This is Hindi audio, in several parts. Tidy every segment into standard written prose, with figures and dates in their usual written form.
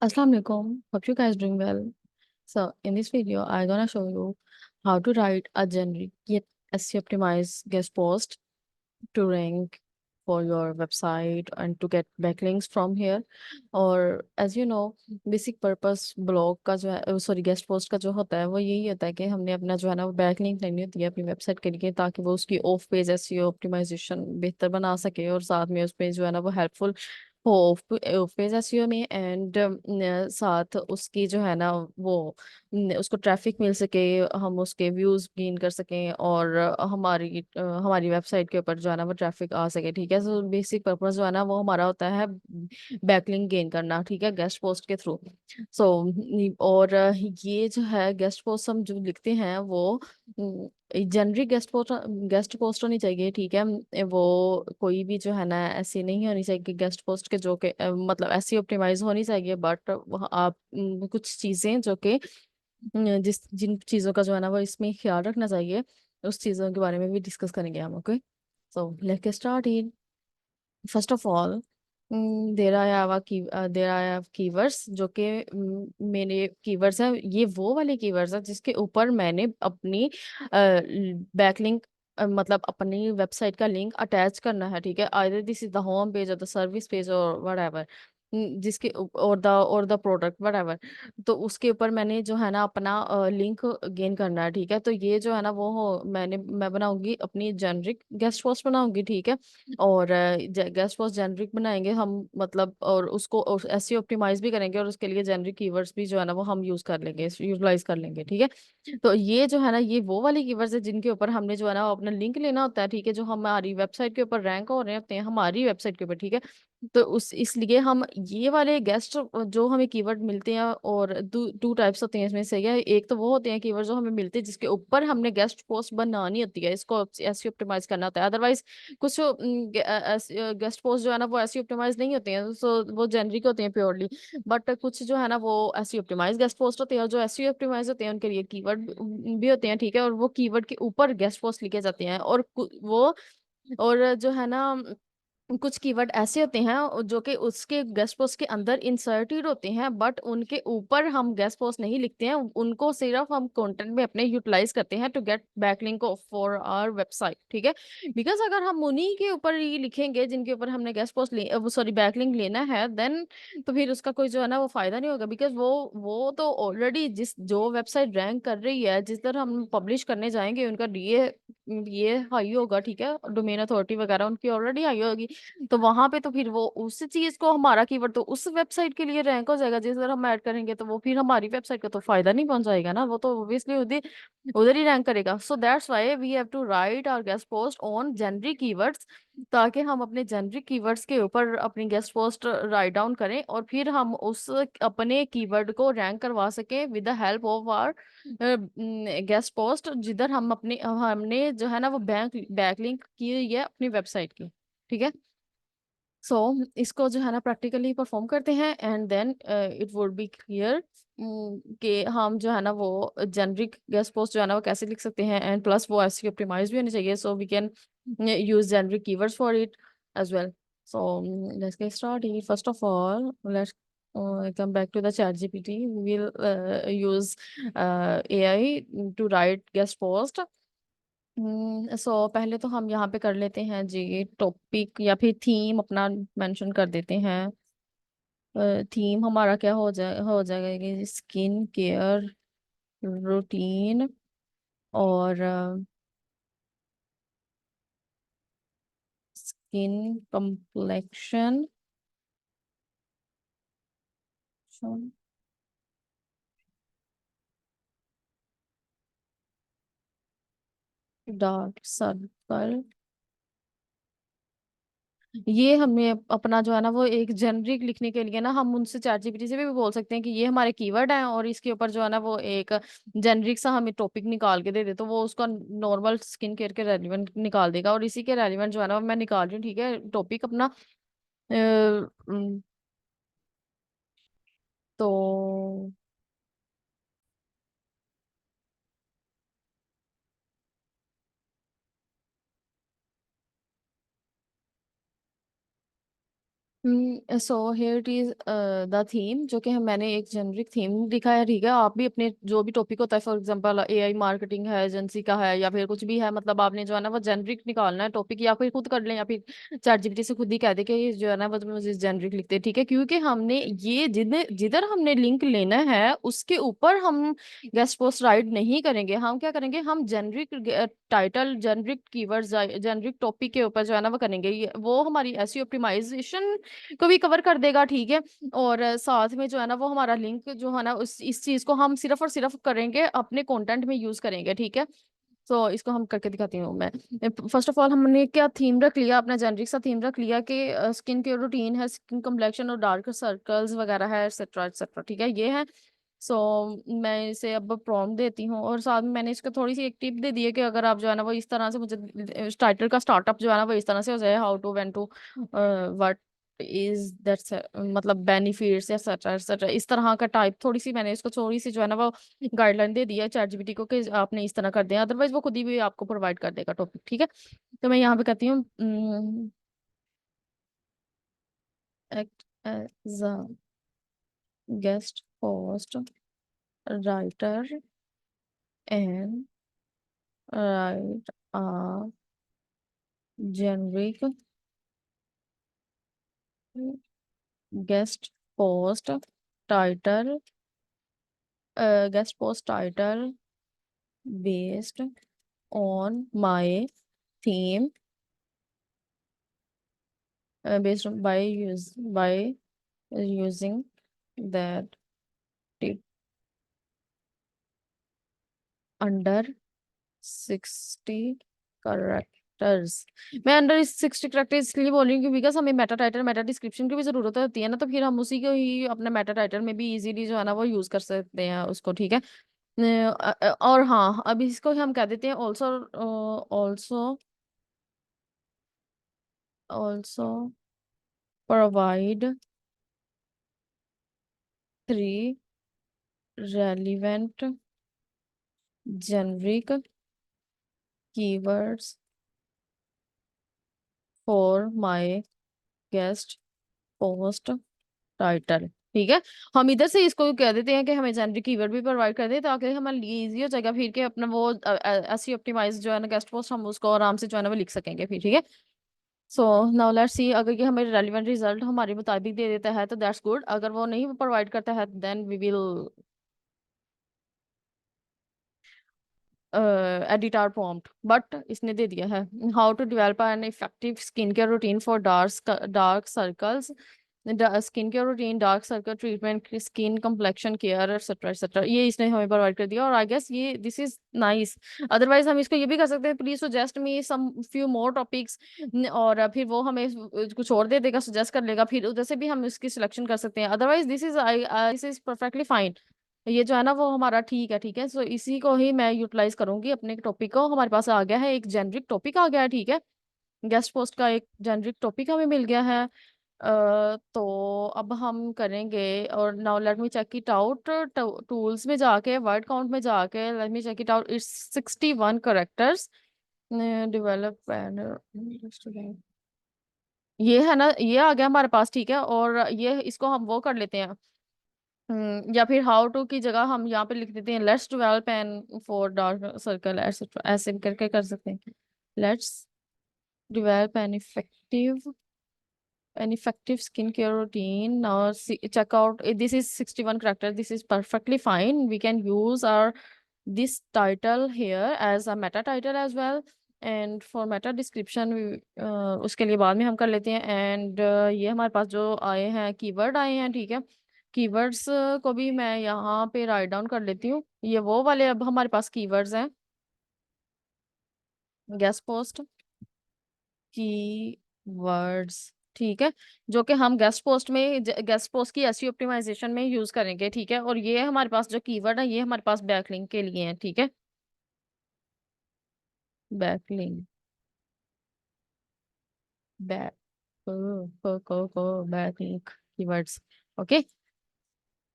Assalamu alaikum. Hope you guys doing well. So in this video, I'm gonna show you how to write a generic yet SEO optimized guest post to rank for your website and to get backlinks from here. और as you know, basic purpose blog का जो है सॉरी गेस्ट पोस्ट का जो होता है वो यही होता है कि हमने अपना जो है ना वो बैकलिंक लेनी होती है अपनी वेबसाइट के लिए ताकि वो उसकी ऑफ पेज एसईओ ऑप्टिमाइजेशन बेहतर बना सके और साथ में उस पे जो है ना वो हेल्पफुल हो ऑफ पेज एसईओ में एंड साथ उसकी जो है ना वो उसको ट्रैफिक मिल सके, हम उसके व्यूज गेन कर सकें और हमारी वेबसाइट के ऊपर जो है ना वो ट्रैफिक आ सके। ठीक है, तो बेसिक पर्पस जो है ना वो हमारा होता है बैकलिंक गेन करना। ठीक है, गेस्ट पोस्ट के थ्रू। सो और ये जो है गेस्ट पोस्ट हम जो लिखते हैं वो जनरिक गेस्ट पोस्ट होनी चाहिए। ठीक है, वो कोई भी जो है ना ऐसी नहीं होनी चाहिए कि गेस्ट पोस्ट के जो के मतलब ऐसी ऑप्टिमाइज होनी चाहिए, बट आप कुछ चीजें जो कि जिस जिन चीज़ों का जो है ना वो इसमें ख्याल रखना चाहिए उस चीज़ों के बारे में भी डिस्कस करेंगे हम। Okay, so let's get started. First of all there I have keywords जो कि मेरे कीवर्ड्स हैं। ये वो वाले कीवर्ड्स हैं जिसके ऊपर मैंने अपनी बैकलिंक मतलब अपनी वेबसाइट का लिंक अटैच करना है। ठीक है, either this is the home page और द सर्विस पेज और व्हाटएवर, जिसके और द प्रोडक्ट व्हाटएवर। तो उसके ऊपर मैंने जो है ना अपना लिंक गेन करना है। ठीक है, तो ये जो है ना वो मैं बनाऊंगी अपनी जेनरिक गेस्ट पोस्ट बनाऊंगी। ठीक है, और गेस्ट पोस्ट जेनरिक बनाएंगे हम मतलब, और उसको एसईओ ऑप्टिमाइज भी करेंगे और उसके लिए जेनरिक कीवर्ड्स भी जो है ना वो हम यूज कर लेंगे, यूटिलाइज कर लेंगे। ठीक है, तो ये जो है ना ये वो वाले कीवर्ड्स है जिनके ऊपर हमने जो है ना वो अपना लिंक लेना होता है। ठीक है, जो हमारी वेबसाइट के ऊपर रैंक हो रहे होते हैं हमारी वेबसाइट के ऊपर। ठीक है, तो उस इसलिए हम ये वाले गेस्ट जो हमें कीवर्ड मिलते हैं, और टू टाइप्स होते हैं इसमें से। है एक तो वो होते हैं कीवर्ड जो हमें मिलते हैं जिसके ऊपर हमने गेस्ट पोस्ट बनानी होती है, इसको एसईओ ऑप्टिमाइज करना होता है। अदरवाइज कुछ गेस्ट पोस्ट जो है ना वो एसईओ ऑप्टिमाइज नहीं होते हैं, सो वो जेनरिक होते हैं प्योरली। बट कुछ जो है ना वो एसईओ ऑप्टिमाइज गेस्ट पोस्ट होते हैं, और जो एसईओ ऑप्टिमाइज होते हैं उनके लिए कीवर्ड भी होते हैं। ठीक है, और वो कीवर्ड के ऊपर गेस्ट पोस्ट लिखे जाते हैं। वो और जो है ना कुछ कीवर्ड ऐसे होते हैं जो कि उसके गेस्ट पोस्ट के अंदर इंसर्टेड होते हैं, बट उनके ऊपर हम गेस्ट पोस्ट नहीं लिखते हैं, उनको सिर्फ हम कंटेंट में अपने यूटिलाइज करते हैं to get backlink for our website. ठीक है, बिकॉज अगर हम उन्हीं के ऊपर ही लिखेंगे जिनके ऊपर हमने गेस्ट पोस्ट सॉरी बैकलिंक लेना है, देन तो फिर उसका कोई जो है ना वो फायदा नहीं होगा। बिकॉज वो तो ऑलरेडी जिस जो वेबसाइट रैंक कर रही है, जिस तरह हम पब्लिश करने जाएंगे उनका ये हाई होगा। ठीक है, डोमेन अथॉरिटी वगैरह उनकी ऑलरेडी हाई होगी। तो वहां पे तो फिर वो उस चीज को हमारा कीवर्ड तो उस वेबसाइट के लिए रैंक हो जाएगा जिस तरह हम ऐड करेंगे, तो वो फिर हमारी वेबसाइट को तो फायदा नहीं पहुंचाएगा ना, वो तो ऑब्वियसली उधर उधर ही रैंक करेगा। So that's why we have to write our guest post on generic keywords, ताकि हम अपने जेनरिक कीवर्ड्स के ऊपर अपनी गेस्ट पोस्ट राइट डाउन करें और फिर हम उस अपने कीवर्ड को रैंक करवा सकें with the help of our guest post, जिधर हमने जो है ना वो बैकलिंक की हुई है अपनी वेबसाइट की। ठीक है, सो इसको जो है ना प्रैक्टिकली परफॉर्म करते हैं and then it would be clear कि हम जो है ना वो जेनरिक गेस्ट पोस्ट जो है ना वो कैसे लिख सकते हैं, एंड प्लस वो एसईओ ऑप्टिमाइज भी होनी चाहिए, so we can use generic keywords for it as well. So let's get started. First of all, let's come back to the chat GPT. We will use AI to write guest post. सो पहले तो हम यहाँ पे कर लेते हैं जी टॉपिक या फिर थीम अपना मेंशन कर देते हैं। थीम हमारा क्या हो जाएगा कि स्किन केयर रूटीन और स्किन कम्प्लेक्शन डार्क सर्कल। ये हमें अपना जो है ना वो एक जेनरिक लिखने के लिए ना हम उनसे चैट जीपीटी से भी बोल सकते हैं कि ये हमारे कीवर्ड हैं और इसके ऊपर जो है ना वो एक जेनरिक सा हमें टॉपिक निकाल के दे दे, तो वो उसका नॉर्मल स्किन केयर के रेलिवेंट निकाल देगा। और इसी के रेलिवेंट जो है ना वो मैं निकाल रही हूँ। ठीक है, टॉपिक अपना तो so here it is the theme, जो कि मैंने एक जेनरिक थीम लिखा है, ठीक है। आप भी अपने जो भी टॉपिक होता है, फॉर एग्जांपल एआई मार्केटिंग है, एजेंसी का है, या फिर कुछ भी है, मतलब आपने जो है ना वो जेनरिक निकालना है टॉपिक, या फिर खुद कर लें, या फिर चैट जीपीटी से खुद ही कह दे कि ये जो है ना वो मुझे जेनरिक लिखते हैं, ठीक है। क्योंकि हमने ये जिधर जिधर हमने लिंक लेना है उसके ऊपर हम गेस्ट पोस्ट राइट नहीं करेंगे। हम क्या करेंगे, हम generic title, generic keywords, generic topic के ऊपर जो है ना वो करेंगे। वो हमारी एसईओ ऑप्टिमाइजेशन को भी कवर कर देगा, ठीक है। और साथ में जो है ना वो हमारा लिंक जो है ना उस इस चीज को हम सिर्फ और सिर्फ करेंगे अपने कंटेंट में यूज करेंगे, ठीक है। तो इसको हम करके दिखाती हूँ मैं। फर्स्ट ऑफ ऑल हमने क्या थीम रख लिया, अपना जेनरिक सा थीम रख लिया कि स्किन केयर रूटीन है, स्किन कम्प्लेक्शन और डार्क सर्कल्स वगैरह है, एक्सेट्रा एक्सेट्रा, ठीक है, ये है। सो मैं इसे अब प्रॉम्प्ट देती हूँ, और साथ में मैंने इसको थोड़ी सी एक टिप दे दी है कि अगर आप जो है ना वो इस तरह से, मुझे टाइटल का स्टार्टअप जो है ना वो इस तरह से हो जाए, how to, when to, what is that, मतलब बेनिफिट्स एक्सेट्रा एक्सेट्रा, इस तरह का टाइप, थोड़ी सी मैंने इसको थोड़ी सी जो है ना वो गाइडलाइन दे दी है चैट जीपीटी को कि आपने इस तरह कर दिया, अदरवाइज वो खुद ही भी आपको प्रोवाइड कर देगा टॉपिक, ठीक है। तो मैं यहाँ पे कहती हूँ act as a guest post writer and write a generic guest post title, guest post title based on my theme, based on by using that tip under 60 characters. मैं अंडर 60 करेक्टर्स इसलिए बोल रही हूँ बिकॉज हमें मेटा टाइटल, मेटा डिस्क्रिप्शन की भी जरूरत होती है ना, तो फिर हम उसी को ही अपने मेटा टाइटल में भी इजीली जो है ना वो यूज कर सकते हैं उसको, ठीक है। और हाँ, अब इसको हम कह देते हैं also, also also provide 3 relevant generic keywords for my guest post title, ठीक है। हम इधर से इसको कह देते हैं कि हमें जेनरिक कीवर्ड भी प्रोवाइड कर दे, ताकि हमारे लिए इजी हो जाएगा फिर के अपना वो ऐसी ऑप्टिमाइज जो है ना गेस्ट पोस्ट, हम उसको आराम से जो है ना वो लिख सकेंगे फिर, ठीक है। सो नाउ लेट्स सी, अगर ये हमें रेलिवेंट रिजल्ट हमारे मुताबिक दे देता है तो दैट्स गुड, अगर वो नहीं प्रोवाइड करता है then we will edit our prompt, but इसने दे दिया है how to develop an effective skin care routine for dark circles, skin care routine, dark circle treatment, skin complexion care etcetera etcetera, ये इसने हमें प्रोवाइड कर दिया। और आई गेस ये दिस इज नाइस। अदरवाइज हम इसको ये भी कर सकते हैं, please suggest me some few more topics, और फिर वो हमें कुछ और दे देगा, सजेस्ट कर लेगा, फिर उधर से भी हम इसकी सिलेक्शन कर सकते हैं। Otherwise this is perfectly fine, ये जो है ना वो हमारा ठीक है, ठीक है। सो इसी को ही मैं यूटिलाइज करूंगी अपने टॉपिक को। हमारे पास आ गया है एक जेनरिक टॉपिक आ गया है, ठीक है। गेस्ट पोस्ट का एक जेनरिक टॉपिक हमें मिल गया है। तो अब हम करेंगे, और now let me check it out, tools में जाके, वर्ड काउंट में जाके, let me check it out, it's 61 characters, develop and, ये है ना, ये आ गया हमारे पास, ठीक है। और ये इसको हम वो कर लेते हैं, या फिर हाउ टू की जगह हम यहाँ पे लिख देते हैं let's develop an for dark circle etcetera, ऐसे करके कर सकते हैं। Let's develop an effective skincare routine. Now see, check out, this is 61 characters, this is perfectly fine. We can use our this title here as a meta title as well, and for meta description we उसके लिए बाद में हम कर लेते हैं। एंड ये हमारे पास जो आए हैं कीवर्ड आए हैं, ठीक है। कीवर्ड्स को भी मैं यहाँ पे राइट डाउन कर लेती हूँ, ये वो वाले अब हमारे पास कीवर्ड्स हैं, गेस्ट पोस्ट की वर्ड्स, ठीक है, जो कि हम गेस्ट पोस्ट में, गेस्ट पोस्ट की एसईओ ऑप्टिमाइजेशन में यूज करेंगे, ठीक है। और ये हमारे पास जो कीवर्ड है ये हमारे पास बैकलिंक के लिए है, ठीक है। बैकलिंक, बैक को बैकलिंक कीवर्ड्स, ओके।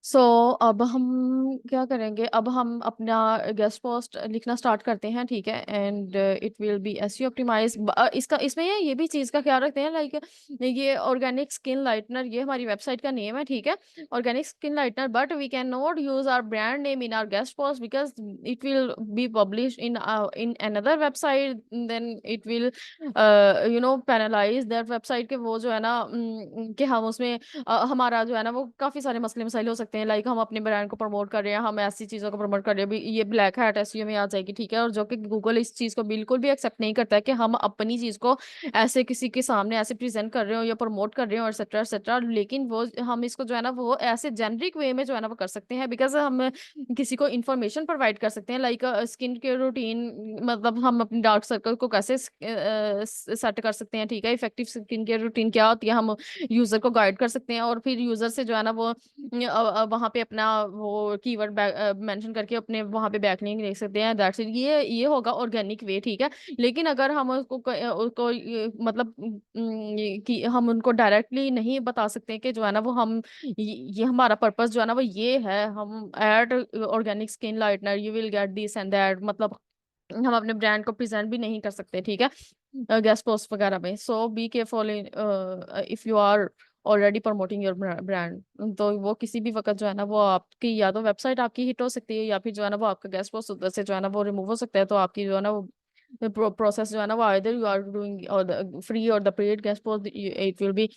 सो अब हम क्या करेंगे, अब हम अपना गेस्ट पोस्ट लिखना स्टार्ट करते हैं, ठीक है। And it will be SEO optimize. इसका इसमें ये भी चीज़ का ख्याल रखते हैं, लाइक ये ऑर्गेनिक स्किन लाइटनर, ये हमारी वेबसाइट का नेम है, ठीक है। Organic skin lightener, but we can not use our brand name in our guest post because it will be publish in another website, then it will penalize that website के, वो जो है ना कि हम उसमें हमारा जो है ना वो काफी सारे मसले मसाइल हो सकते हैं, लाइक हम अपने ब्रांड को प्रमोट कर रहे हैं, हम ऐसी चीजों को प्रमोट कर रहे हैं भी, ये ब्लैक हैट एसईओ में आ जाएगी, ठीक है। और जो कि गूगल इस चीज को बिल्कुल भी एक्सेप्ट नहीं करता है कि हम अपनी चीज को ऐसे किसी के सामने ऐसे प्रेजेंट कर रहे हो या प्रमोट कर रहे हो, एक्सेट्रा एक्सेट्रा। लेकिन वो हम इसको जो है ना वो ऐसे जेनरिक वे में जो है ना वो कर सकते हैं, बिकॉज हम किसी को इन्फॉर्मेशन प्रोवाइड कर सकते हैं, लाइक स्किन केयर रूटीन, मतलब हम अपने डार्क सर्कल को कैसे सेट कर सकते हैं, ठीक है। इफेक्टिव स्किन केयर रूटीन क्या होती है, हम यूजर को गाइड कर सकते हैं, और फिर यूजर से जो है ना वो वहाँ पे अपना वो कीवर्ड मेंशन करके अपने वहाँ पे बैकलिंक देख सकते हैं, दैट्स इट। ये होगा ऑर्गेनिक वे, ठीक है। लेकिन अगर हम उसको मतलब कि हम उनको डायरेक्टली नहीं बता सकते कि जो है ना वो हम ये हमारा पर्पस जो है ना वो ये है, हम add organic skin lightener you will get this and that, मतलब हम अपने ब्रांड को प्रेजेंट भी नहीं कर सकते, ठीक है, गेस्ट पोस्ट वगैरह में। So be careful in if you are already promoting your brand, तो वो किसी भी वक्त जो है ना वो आपकी या तो वेबसाइट आपकी हिट हो सकती है, या फिर जो है ना वो आपका गेस्ट पोस्ट उधर से जो है ना वो रिमूव हो सकता है। तो आपकी जो है ना वो प्रोसेस जो है ना वो आइदर यू आर डूइंग और द फ्री और the paid guest post, it will B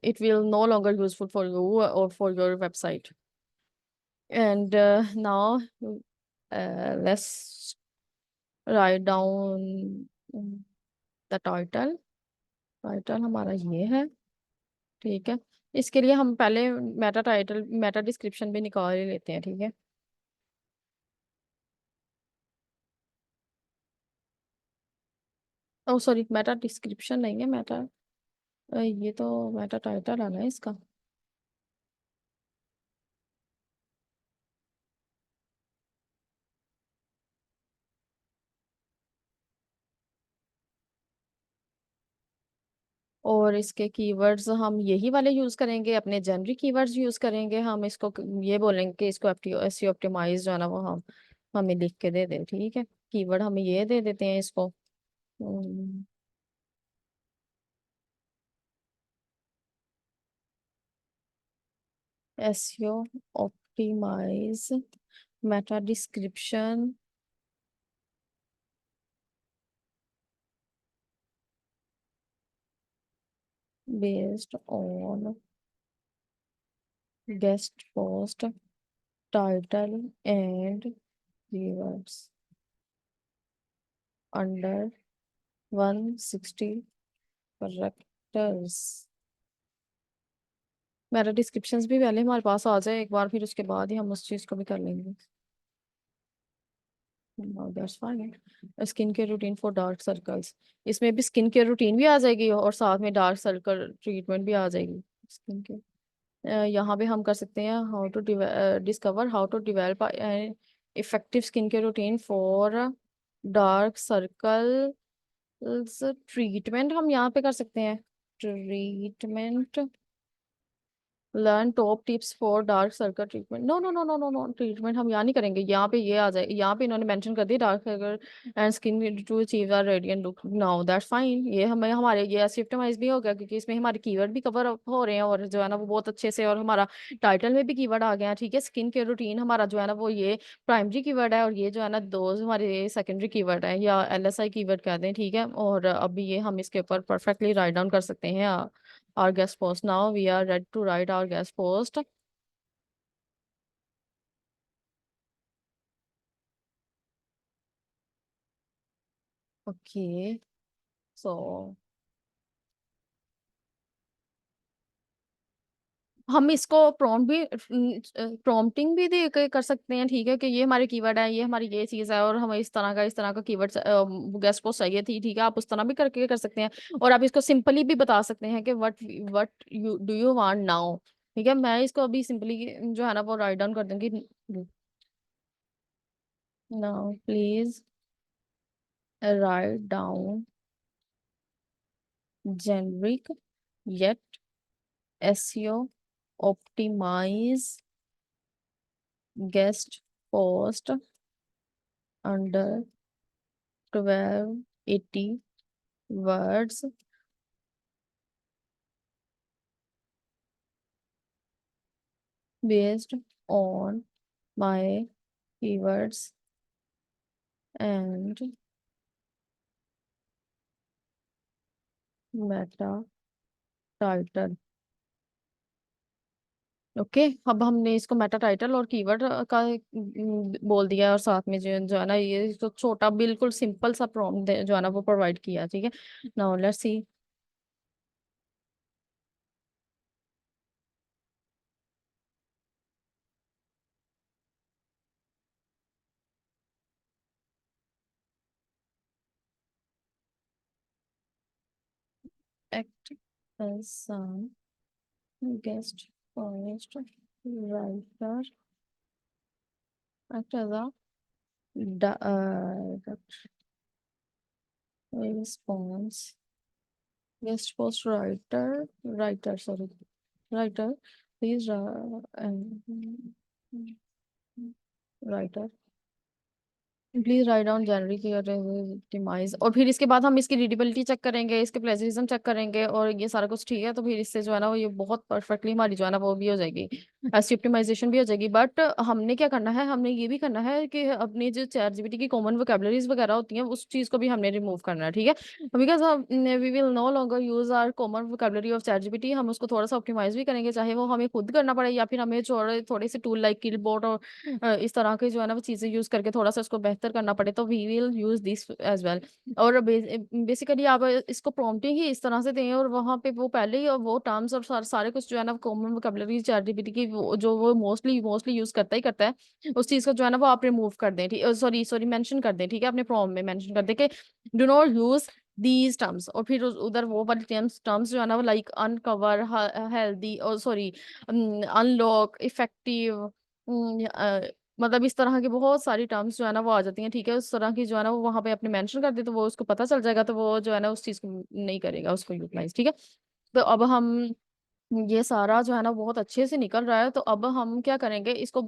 it will no longer useful for you or for your website. And now let's write down the title. Title हमारा ये है, ठीक है। इसके लिए हम पहले मेटा टाइटल मेटा डिस्क्रिप्शन भी निकाल ही लेते हैं, ठीक है। ओ सॉरी, मेटा डिस्क्रिप्शन नहीं है, मेटा ये तो मेटा टाइटल है ना इसका। और इसके कीवर्ड्स हम यही वाले यूज करेंगे, अपने जेनरिक कीवर्ड्स यूज करेंगे। हम इसको ये बोलेंगे कि इसको एसईओ ऑप्टिमाइज जो है ना वो हम हमें लिख के दे दे, ठीक है। कीवर्ड हम ये दे देते हैं इसको, SEO optimize meta description based on guest post title and keywords under 160 characters. मेरा डिस्क्रिप्शंस भी पहले हमारे पास आ जाए एक बार, फिर उसके बाद ही हम उस चीज़ को भी कर लेंगे। That's fine. Skin care routine for dark circles, इसमें भी स्किन केयर रूटीन भी आ जाएगी और साथ में डार्क सर्कल ट्रीटमेंट भी आ जाएगी स्किन केयर। यहाँ पे हम कर सकते हैं how to discover how to develop effective skin care routine for dark circles. Treatment हम यहाँ पे कर सकते हैं, treatment learn top tips for dark circle treatment. No no no no no no, treatment हम यहाँ नहीं करेंगे, यहाँ पे ये आ जाए, यहाँ पे इन्होंने मेंशन कर दिया dark circle and skin to achieve a radiant look. Now that's fine, ये हमें हमारे ये सिस्टमाइज भी हो गया, क्योंकि इसमें हमारे कीवर्ड भी कवर अप हो रहे हैं और जो है ना वो बहुत अच्छे से, और हमारा टाइटल में भी कीवर्ड आ गया, ठीक है। स्किन केयर रूटीन हमारा जो है ना वो ये प्राइमरी कीवर्ड है, और ये जो है ना दो हमारे सेकेंडरी कीवर्ड है, या एलएसआई कीवर्ड कहते हैं, ठीक है। और अभी ये हम इसके ऊपर परफेक्टली राइट डाउन कर सकते हैं our guest post. Now we are ready to write our guest post. Okay, so हम इसको प्रॉम्प्टिंग भी दे के कर सकते हैं, ठीक है, कि ये हमारे कीवर्ड है, ये हमारी ये चीज़ है, और हमें इस तरह का कीवर्ड गेस्ट पोस्ट चाहिए थी, ठीक है। आप उस तरह भी करके कर सकते हैं, और आप इसको सिंपली भी बता सकते हैं कि what you do you want now, ठीक है। मैं इसको अभी सिंपली जो है ना वो राइट डाउन कर दूंगी। Now please write down generic yet SEO optimize guest post under 1280 words based on my keywords and meta title। Okay, अब हमने इसको मेटा टाइटल और कीवर्ड का बोल दिया, और साथ में जो है ना, ये तो छोटा बिल्कुल सिंपल सा प्रॉम्प्ट जो है ना वो प्रोवाइड किया। ठीक है, now let's see. Act as some guest post writer, act as a response guest post writer, sorry, writer, please, writer please write down generally की ऑप्टिमाइज। और फिर इसके बाद हम इसकी रीडेबिलिटी चेक करेंगे, इसके प्लेजरिज्म चेक करेंगे, और ये सारा कुछ ठीक है तो फिर इससे जो है ना वो ये बहुत परफेक्टली हमारी जो है ना वो भी हो जाएगी, ऐसी ऑप्टिमाइजेशन भी हो जाएगी। बट हमने क्या करना है, हमने ये भी करना है कि अपनी जो चैट जीपीटी की कॉमन वोकेबलरीज वगैरह होती हैं उस चीज को भी हमने रिमूव करना है। ठीक है, because we will no longer use our common vocabulary of chat GPT. हम उसको थोड़ा सा ऑप्टिमाइज भी करेंगे, चाहे वो हमें खुद करना पड़े या फिर हमें थोड़े थोड़े से टूल लाइक किलबोर्ड और इस तरह के जो है ना वो चीजें यूज करके थोड़ा सा उसको बेहतर करना पड़े, तो we will use this as well. और बेसिकली आप इसको प्रॉम्प्टिंग ही इस तरह से दें, और वहां पे वो पहले ही वो टर्म्स और सारे कुछ जो है ना कॉमन वोकैबुलरी चैट जीपीटी की जो वो मोस्टली मोस्टली यूज करता ही करता है, उस चीज को जो है ना वो आप रिमूव कर दें। ठीक, सॉरी सॉरी मेंशन कर दें। ठीक है, अपने प्रॉम्प्ट में मेंशन कर दें कि do not use these terms, और फिर उधर वो वाली टर्म्स टर्म्स जो है ना वो लाइक अनकवर, हेल्दी, और सॉरी अनलॉक, इफेक्टिव, मतलब इस तरह की बहुत सारी टर्म्स जो है ना वो आ जाती हैं। ठीक है, उस तरह की जो है ना वो वहां पे अपने मेंशन कर दे तो वो उसको पता चल जाएगा, तो वो जो है ना उस चीज को नहीं करेगा उसको यूटिलाइज। ठीक है, तो अब हम ये सारा जो है ना बहुत अच्छे से निकल रहा है, तो अब हम क्या करेंगे इसको,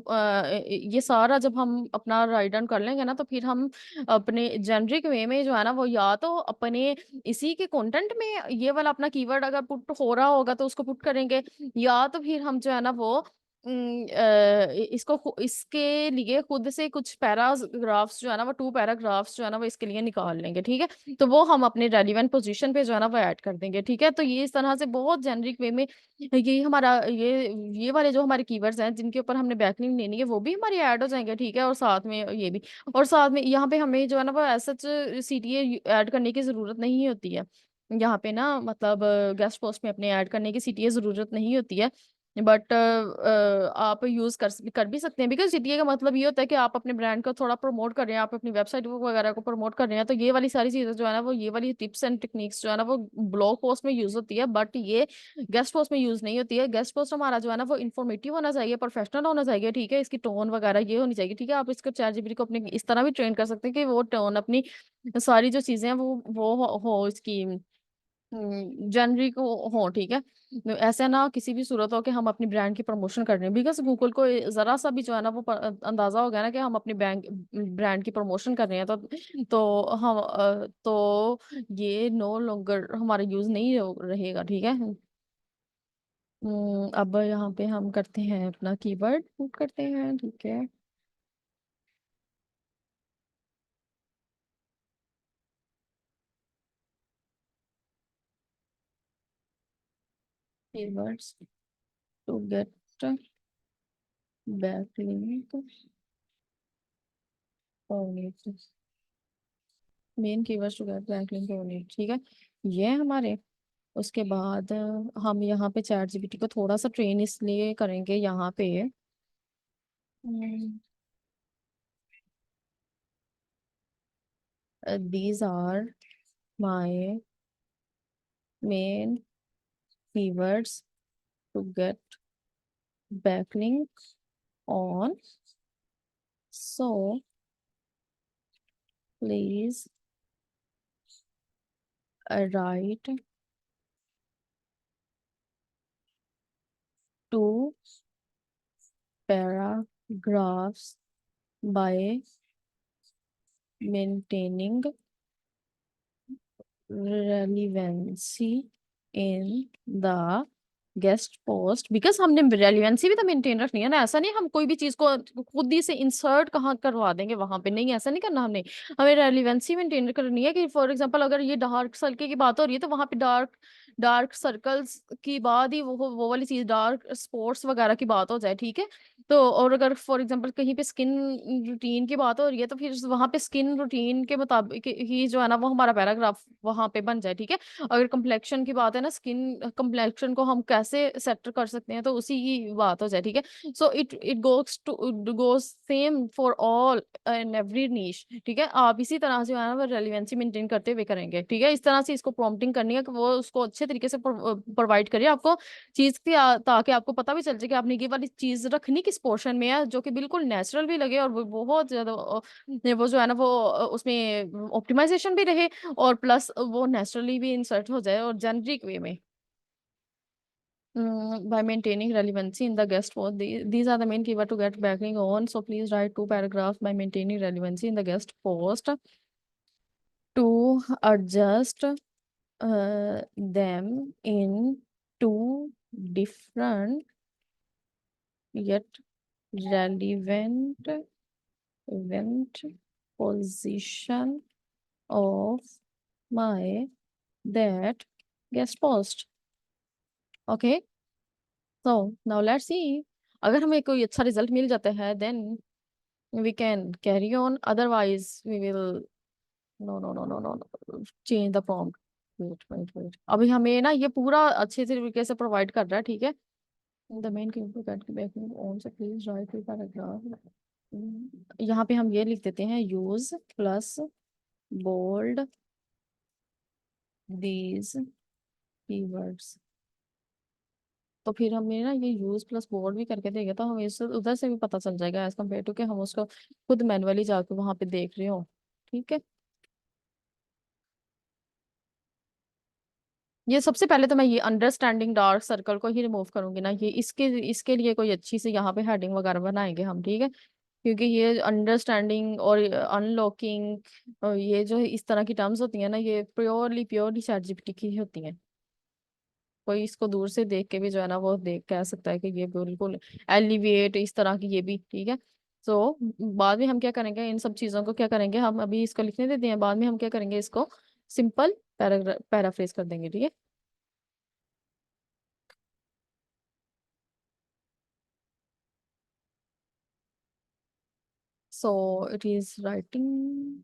ये सारा जब हम अपना राइट डाउन कर लेंगे ना तो फिर हम अपने जेनरिक वे में जो है ना वो या तो अपने इसी के कंटेंट में ये वाला अपना कीवर्ड अगर पुट हो रहा होगा तो उसको पुट करेंगे, या तो फिर हम जो है ना वो इसको इसके लिए खुद से कुछ पैराग्राफ्स जो है ना वो 2 पैराग्राफ्स जो है ना वो इसके लिए निकाल लेंगे। ठीक है, तो वो हम अपने रेलिवेंट पोजीशन पे जो है ना वो ऐड कर देंगे। ठीक है, तो ये इस तरह से बहुत जेनरिक वे में ये हमारा ये वाले जो हमारे कीवर्ड्स हैं जिनके ऊपर हमने बैकलिंक लेनी है वो भी हमारी ऐड हो जाएंगे। ठीक है, और साथ में ये भी, और साथ में यहाँ पे हमें जो है ना वो ऐसा सीटीए ऐड करने की जरूरत नहीं होती है। यहाँ पे ना मतलब गेस्ट पोस्ट में अपने ऐड करने की सीटीए जरूरत नहीं होती है, बट आप यूज कर भी सकते हैं, बिकॉज सीटीए का मतलब ये होता है कि आप अपने ब्रांड को थोड़ा प्रमोट कर रहे हैं, आप अपनी वेबसाइट वगैरह को प्रमोट कर रहे हैं, तो ये वाली सारी चीजें जो है ना वो ये वाली टिप्स एंड टेक्निक्स जो है ना वो ब्लॉग पोस्ट में यूज होती है, बट ये गेस्ट पोस्ट में यूज नहीं होती है। गेस्ट पोस्ट हमारा जो है ना वो इन्फॉर्मेटिव होना चाहिए, प्रोफेशनल होना चाहिए। ठीक है, इसकी टोन वगैरह ये होनी चाहिए। ठीक है, आप इसको चैट जीपीटी को अपने इस तरह भी ट्रेन कर सकते हैं कि वो टोन अपनी सारी जो चीजें हैं वो हो इसकी जनवरी को हो। ठीक है, तो ऐसा ना किसी भी सूरत हो कि हम अपनी ब्रांड की प्रमोशन कर रहे हैं, बिकॉज गूगल को जरा सा भी जो है ना वो अंदाजा हो गया ना कि हम अपनी बैंक ब्रांड की प्रमोशन कर रहे हैं, तो हम तो ये नो लॉन्गर हमारा यूज नहीं रहेगा। ठीक है, अब यहाँ पे हम करते हैं अपना कीवर्ड पुट करते हैं। ठीक है, keywords to get backlink on it, main keywords to get backlink on it. ठीक है, ये हमारे उसके बाद हम यहाँ पे चैट जीपीटी को थोड़ा सा ट्रेन इसलिए करेंगे यहाँ पे, these are my main keywords to get backlink on, so please write 2 paragraphs by maintaining relevancy in the guest post, because हमने रेलिवेंसी भी तो मेंटेन रखनी है ना। ऐसा नहीं हम कोई भी चीज को खुद ही से इंसर्ट कहाँ करवा देंगे वहां पे, नहीं ऐसा नहीं करना हमने। हमें रेलिवेंसी मेंटेन करनी है कि फॉर एग्जांपल अगर ये डार्क सर्कल की बात हो रही है तो वहां पे डार्क डार्क सर्कल्स की बाद ही वो वाली चीज डार्क स्पॉट्स वगैरह की बात हो जाए, ठीक है। तो और अगर फॉर एग्जांपल कहीं पे स्किन रूटीन की बात हो रही है तो फिर वहां पे स्किन रूटीन के मुताबिक ही जो है ना वो हमारा पैराग्राफ वहां पे बन जाए, ठीक है। अगर कम्प्लेक्शन की बात है ना, स्किन कम्प्लेक्शन को हम कैसे सेट कर सकते हैं तो उसी की बात हो जाए, ठीक है। So it it goes same for all and every niche, ठीक है। आप इसी तरह से जो है ना वो रेलिवेंसी मेंटेन करते हुए करेंगे, ठीक है। इस तरह से इसको प्रॉम्प्टिंग करनी है कि वो उसको अच्छे तरीके से प्रोवाइड करिए आपको चीज की, ताकि आपको पता भी चल जाए कि आपने ये वाली चीज रखनी किस पोर्शन में है, जो कि बिल्कुल नेचुरल भी लगे और वो बहुत ज्यादा वो जो है ना वो उसमें ऑप्टिमाइजेशन भी रहे और प्लस वो नेचुरली भी इंसर्ट हो जाए और जेनरिक वे में। By maintaining relevancy in the guest post, these are the main keyword to get backlink on. So please write 2 paragraphs by maintaining relevancy in the guest post to adjust them in two different yet relevant event position of my that guest post. Okay, so now let's see. अगर हमें कोई अच्छा रिजल्ट मिल जाता है then we can carry on, otherwise we will no change the prompt. Wait, अभी हमें ना ये पूरा अच्छे से तरीके से प्रोवाइड कर रहा है, ठीक है। द मेन बैक ऑन से प्लीज राइट टू पैराग्राफ। यहाँ पे हम ये लिख देते हैं use plus bold these keywords. तो फिर हमें ना ये यूज प्लस बोर्ड भी करके देगा तो हमें इससे उधर से भी पता चल जाएगा एज कम्पेयर टू कि हम उसको खुद मैनुअली जाके वहां पे देख रहे हो, ठीक है। ये सबसे पहले तो मैं ये अंडरस्टैंडिंग डार्क सर्कल को ही रिमूव करूंगी ना, ये इसके इसके लिए कोई अच्छी सी यहाँ पे हेडिंग वगैरह बनाएंगे हम, ठीक है। क्योंकि ये अंडरस्टैंडिंग और अनलॉकिंग ये जो इस तरह की टर्म्स होती है ना ये प्योरली चैट जीपीटी की ही होती हैं। कोई इसको दूर से देख के भी जो है ना वो देख कह सकता है कि ये बिल्कुल एलिवेट इस तरह की ये भी, ठीक है। सो बाद में हम क्या करेंगे, इन सब चीज़ों को क्या करेंगे, हम अभी इसको लिखने देते हैं, बाद में हम क्या करेंगे इसको सिंपल पैराफ्रेज कर देंगे, ठीक है। So it is writing.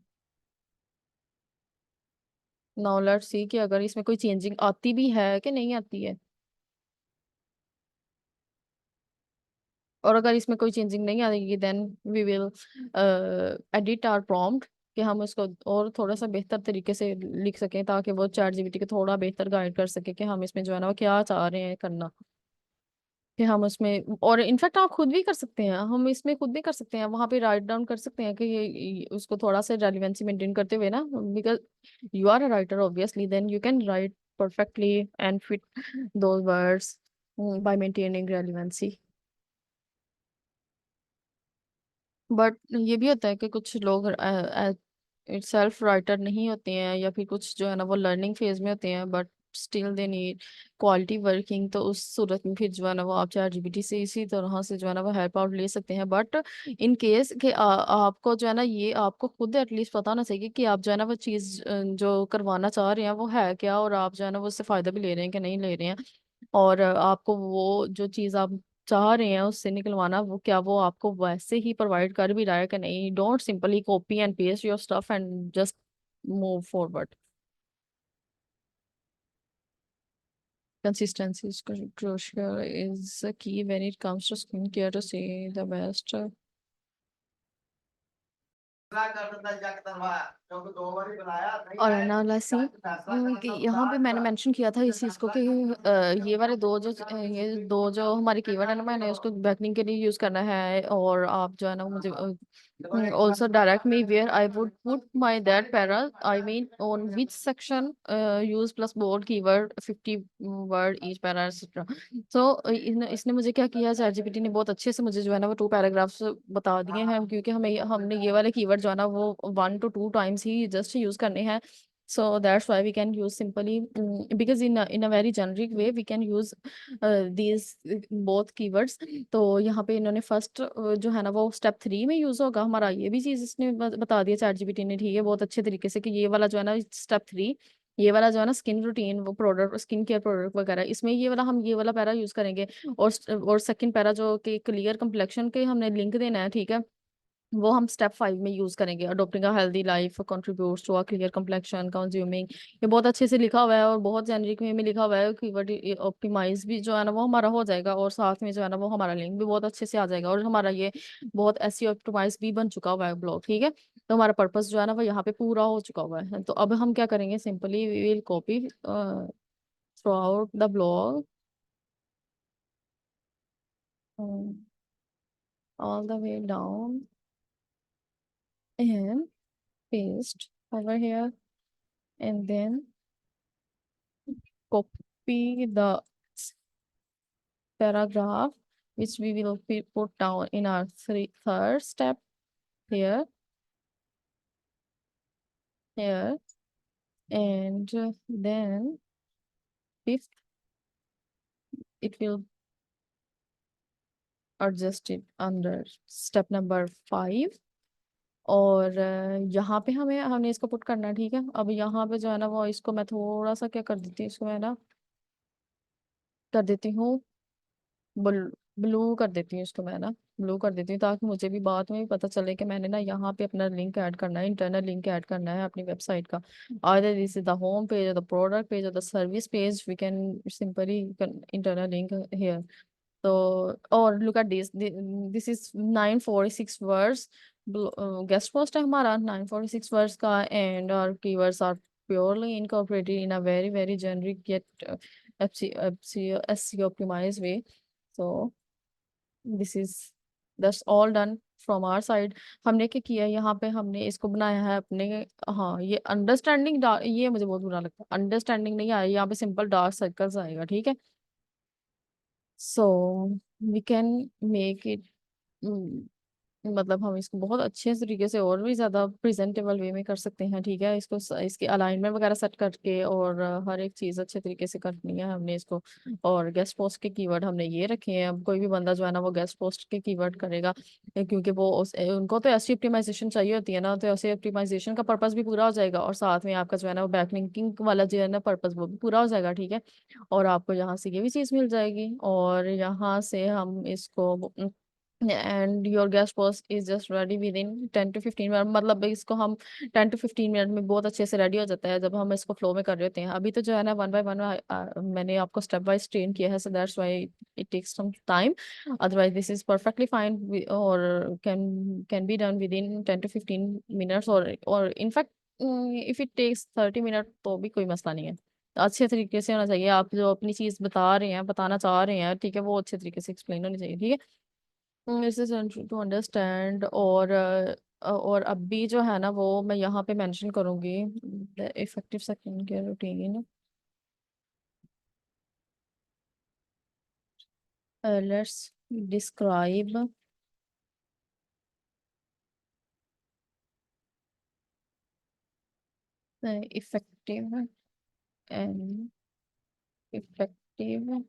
Now let's see कि अगर इसमें कोई चेंजिंग आती भी है कि नहीं आती है। और अगर इसमें कोई चेंजिंग नहीं आएगी then we will edit our prompt कि हम उसको और थोड़ा सा बेहतर तरीके से लिख सकें ताकि वो चैट जीपीटी को थोड़ा बेहतर गाइड कर सके कि हम इसमें जो है ना वो क्या चाह रहे हैं करना। कि हम उसमें और इनफैक्ट आप खुद भी कर सकते हैं, हम इसमें खुद भी कर सकते हैं, वहां पे राइट डाउन कर सकते हैं कि ये उसको थोड़ा सा रेलिवेंसी मेंटेन करते हुए ना, because you are a writer obviously then you can write perfectly and fit those words by maintaining relevancy. But ये भी होता है कि कुछ लोग सेल्फ राइटर नहीं होते हैं या फिर कुछ जो है ना वो लर्निंग फेज में होते हैं but still they need quality working, तो उस सूरत में फिर जो है ना वो आप चैट जीपीटी से इसी तरह से जो है ना वो हेल्प आउट ले सकते हैं। बट इन केस कि आपको जो है ना ये आपको खुद एटलीस्ट पता होना चाहिए कि आप जो है ना वो चीज़ जो करवाना चाह रहे हैं वो है क्या, और आप जो है ना वो उससे फ़ायदा भी ले रहे हैं कि नहीं ले रहे हैं। और आपको वो जो चीज़ आप चाह रहे हैं उससे निकलवाना वो क्या वो आपको वैसे ही प्रोवाइड कर भी रहा है कि नहीं। Don't simply copy and paste your stuff and just move forward. Consistency is crucial is a key when it comes to skincare to say the best. और एनालिसिस कि यहाँ पे मैंने मेंशन किया था इस चीज़ को कि ये वाले ये दो जो हमारे कीवर्ड है ना, मैंने उसको बैकलिंक के लिए यूज़ करना है। और आप जो है ना मुझे also direct me where I would put my that para, I mean on which section use plus bold keyword 50 word each para etc. So इसने मुझे क्या किया, ChatGPT ने बहुत अच्छे से मुझे जो है ना वो 2 पैराग्राफ्स बता दिए हैं, क्योंकि हमने ये वाले कीवर्ड जो है ना वो 1 to 2 times he just use करने हैं। So that's why we can use simply because in a very generic way we can use these both keywords। तो यहाँ पे इन्होंने फर्स्ट जो है ना वो स्टेप 3 में यूज होगा हमारा, ये भी चीज इसने बता दिया चैट जीपीटी ने, ठीक है, बहुत अच्छे तरीके से कि ये वाला जो है ना स्टेप 3, ये वाला जो है ना स्किन रूटीन वो प्रोडक्ट स्किन केयर प्रोडक्ट वगैरह, इसमें ये वाला हम ये वाला पैरा यूज करेंगे। और सेकंड पैरा जो कि क्लियर कंप्लेक्शन के हमने लिंक देना है, ठीक है, वो हम स्टेप 5 में यूज करेंगे। Adopting a healthy life contributes to a clear complexion consuming, ये बहुत अच्छे से लिखा हुआ है और बहुत जेनरिक वे में लिखा हुआ है। कीवर्ड ऑप्टिमाइज भी जो है ना वो हमारा हो जाएगा, और साथ में जो है ना वो हमारा लिंक भी बहुत अच्छे से आ जाएगा, और हमारा ये बहुत एसईओ ऑप्टिमाइज भी बन चुका हुआ है ब्लॉग, ठीक है। तो हमारा पर्पस जो है ना वो यहाँ पे पूरा हो चुका हुआ है। तो अब हम क्या करेंगे, simply we will copy throughout the blog all the way down and paste over here, and then copy the paragraph which we will put down in our third step here, here, and then fifth it will adjust it under step number 5। और यहाँ पे हमने इसको पुट करना है, ठीक है। अब यहाँ पे जो है ना वो इसको मैं थोड़ा सा क्या कर देती हूँ, इसको मैं ना कर देती हूँ ब्लू कर देती हूँ, इसको मैं ना ब्लू कर देती हूँ, ताकि मुझे भी बाद में भी पता चले कि मैंने ना यहाँ पे अपना लिंक ऐड करना है, इंटरनल लिंक ऐड करना है अपनी वेबसाइट का। either this is the home page or the product page or the service page, we can simply internal link here। तो और look at this is 946 words guest post है हमारा 946 वर्ड्स का, and our keywords are purely incorporated in a very very generic yet SEO optimized way। So this is thus all done from our side. हमने क्या किया है, यहाँ पे हमने इसको बनाया है अपने, हाँ ये अंडरस्टैंडिंग, ये मुझे बहुत बुरा लगता है, अंडरस्टैंडिंग नहीं आया यहाँ पे, सिंपल डार्क सर्कल्स आएगा, ठीक है। So we can make it, मतलब हम इसको बहुत अच्छे तरीके से और भी ज्यादा प्रेजेंटेबल वे में कर सकते हैं, ठीक है। इसको इसकी अलाइनमेंट वगैरह सेट करके, और हर एक चीज अच्छे तरीके से करनी है हमने इसको। और गेस्ट पोस्ट के कीवर्ड हमने ये रखे हैं, अब कोई भी बंदा जो है ना वो गेस्ट पोस्ट के कीवर्ड करेगा, क्योंकि वो उनको तो ऐसी ऑप्टिमाइजेशन चाहिए होती है ना, तो ऐसे ऑप्टिमाइजेशन का पर्पस भी पूरा हो जाएगा, और साथ में आपका जो है ना वो बैकलिंकिंग वाला जो है ना पर्पस वो भी पूरा हो जाएगा, ठीक है। और आपको यहाँ से ये भी चीज मिल जाएगी, और यहाँ से हम इसको and your guest post is just ready with in 10 to 15 minute, मतलब इसको हम 10 to 15 मिनट में बहुत अच्छे से रेडी हो जाता है जब हम इसको फ्लो में कर रहे होते हैं। अभी तो जो है ना 1 by 1 मैंने आपको स्टेप वाइज ट्रेन किया है, so that's why it takes some time. Otherwise this is perfectly fine और can be done within 10 to 15 minutes, और in fact if it takes 30 minute तो भी कोई मसला नहीं है। अच्छे तरीके से होना चाहिए, आप जो अपनी चीज बता रहे हैं बताना चाह रहे हैं, ठीक है, वो अच्छे तरीके से एक्सप्लेन होनी चाहिए, ठीक है। It's essential to understand. और अब भी जो है ना वो मैं यहाँ पे मेंशन करूंगी the effective second care routine. Let's describe effective and effective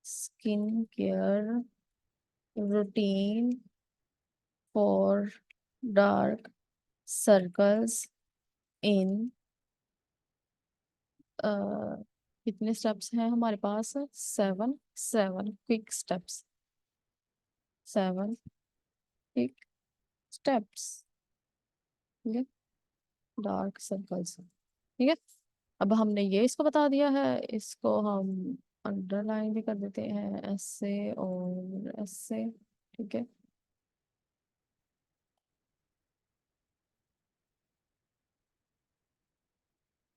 skin care routine for dark circles in, कितने स्टेप्स हैं हमारे पास, 7 क्विक स्टेप्स, 7 क्विक स्टेप्स, ठीक है, डार्क सर्कल्स, ठीक है। अब हमने ये इसको बता दिया है, इसको हम अंडरलाइन भी कर देते हैं ऐसे और ऐसे, ठीक है।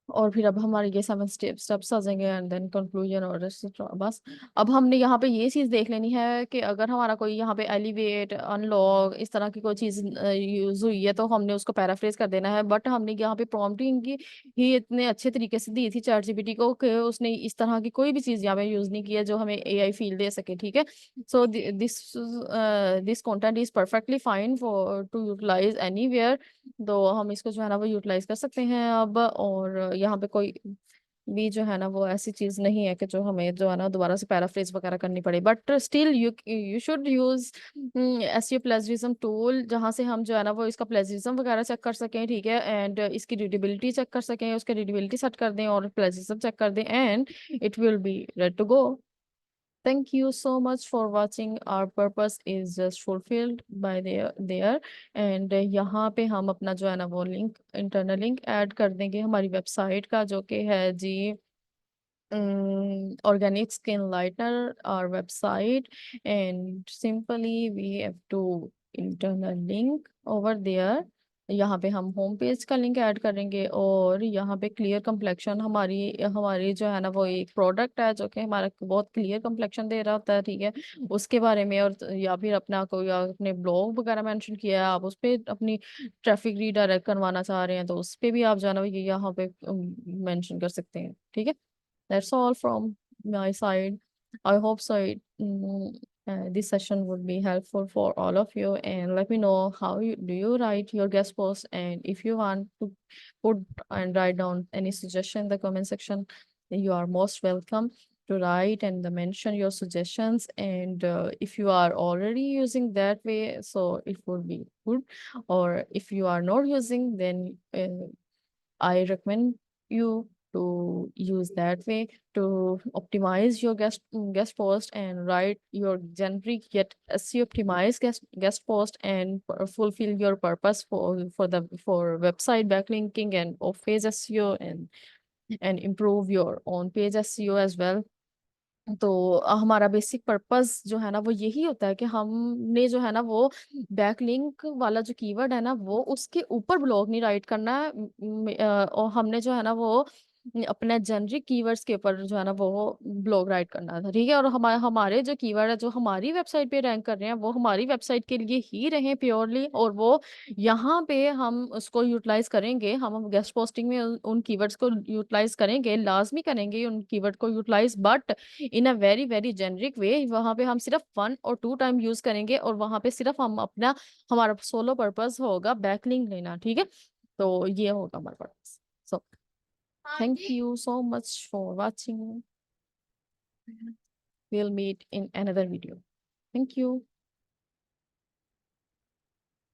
और फिर अब हमारे ये 7 स्टेप्स आ जाएंगे एंड देन कंक्लूजन और etc. बस अब हमने यहाँ पे ये चीज़ देख लेनी है कि अगर हमारा कोई यहाँ पे एलिवेट अनलॉक इस तरह की कोई चीज़ यूज हुई है तो हमने उसको पैराफ्रेज कर देना है। बट हमने यहाँ पे प्रॉम्प्टिंग की ही इतने अच्छे तरीके से दी थी चैट जीपीटी को कि उसने इस तरह की कोई भी चीज़ यहाँ पे यूज नहीं की है जो हमें एआई फील दे सके। ठीक है, so this content is perfectly fine for to utilize anywhere. तो हम इसको जो है ना वो यूटिलाइज कर सकते हैं अब। और यहाँ पे कोई भी जो है ना वो ऐसी चीज नहीं है कि जो हमें जो है ना दोबारा से पैराफ्रेज वगैरह करनी पड़े। But still you should use SEO plagiarism tool, जहाँ से हम जो है ना वो इसका प्लेजरिज्म वगैरह चेक कर सकें। ठीक है, एंड इसकी रीडेबिलिटी चेक कर सकें, उसकी रीडेबिलिटी सेट कर दें और प्लेजरिज्म चेक कर दें and it will be ready to go. Thank you so much for watching. Our purpose is just fulfilled by there and यहाँ पे हम अपना जो है ना वो लिंक इंटरनल लिंक ऐड कर देंगे हमारी वेबसाइट का, जो कि है जी organic skin lightener, our website, and simply we have to internal link over there। यहाँ पे हम होम पेज का लिंक ऐड करेंगे और यहाँ पे क्लियर कम्प्लेक्शन हमारी हमारी जो है ना वो एक प्रोडक्ट है जो कि हमारा बहुत क्लियर कम्प्लेक्शन दे रहा होता है। ठीक है, उसके बारे में और या फिर अपना कोई अपने ब्लॉग वगैरह मेंशन किया है, आप उस पर अपनी ट्रैफिक रीडायरेक्ट करवाना चाह रहे हैं तो उस पर भी आप जो है ना ये यहाँ पे मेंशन कर सकते हैं। ठीक है, that's all from my side. I hope so this session would be helpful for all of you, and let me know how you do you write your guest post, and if you want to put and write down any suggestion in the comment section, you are most welcome to write and mention your suggestions. And if you are already using that way, so it would be good. Or if you are not using, then I recommend you to use that way to optimize your guest post and write your generic yet SEO optimized guest post and fulfill your purpose for website backlinking and off page SEO and improve your own page SEO as well। तो हमारा बेसिक पर्पस जो है ना वो यही होता है कि हमने जो है ना वो बैकलिंक वाला जो कीवर्ड है ना वो उसके ऊपर ब्लॉग नहीं राइट करना है। और हमने जो है ना वो अपने जेनरिक कीवर्ड्स के ऊपर जो है ना वो ब्लॉग राइट करना था। ठीक है, और हमारे हमारे जो कीवर्ड है जो हमारी वेबसाइट पे रैंक कर रहे हैं वो हमारी वेबसाइट के लिए ही रहे प्योरली, और वो यहाँ पे हम उसको यूटिलाइज करेंगे। हम गेस्ट पोस्टिंग में उन कीवर्ड्स को यूटिलाइज करेंगे, लाजमी करेंगे उन कीवर्ड को utilize, but in a very very generic way. वहां पे हम सिर्फ 1 और 2 टाइम यूज करेंगे और वहां पे सिर्फ हम अपना हमारा सोलो पर्पस होगा बैकलिंक लेना। ठीक है, तो ये होगा हमारा purpose. So thank you so much for watching, we'll meet in another video। Thank you।